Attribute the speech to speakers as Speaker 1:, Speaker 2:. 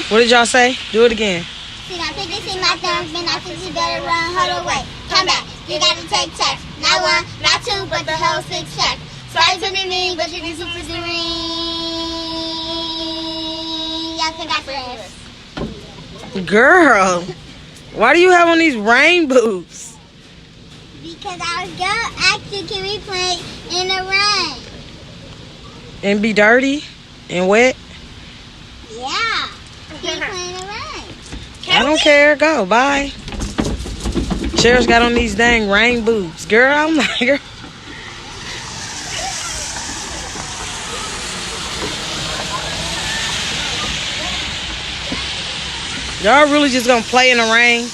Speaker 1: What did y'all say? Do it again.
Speaker 2: See my piggy, see my thumbs, man, I think you better run, hold away. Come back, you gotta take checks. Not one, not two, but the whole 6 checks. Spice in me, but you can super ring. Y'all think I friends?
Speaker 1: Girl, why do you have on these rain boots?
Speaker 2: Because our girl actually can we play in the rain.
Speaker 1: And be dirty and wet?
Speaker 2: Yeah, can we play in the rain?
Speaker 1: I don't care. Go. Bye. Cheryl's got on these dang rain boots. Girl, I'm like, girl. Y'all really just gonna play in the rain?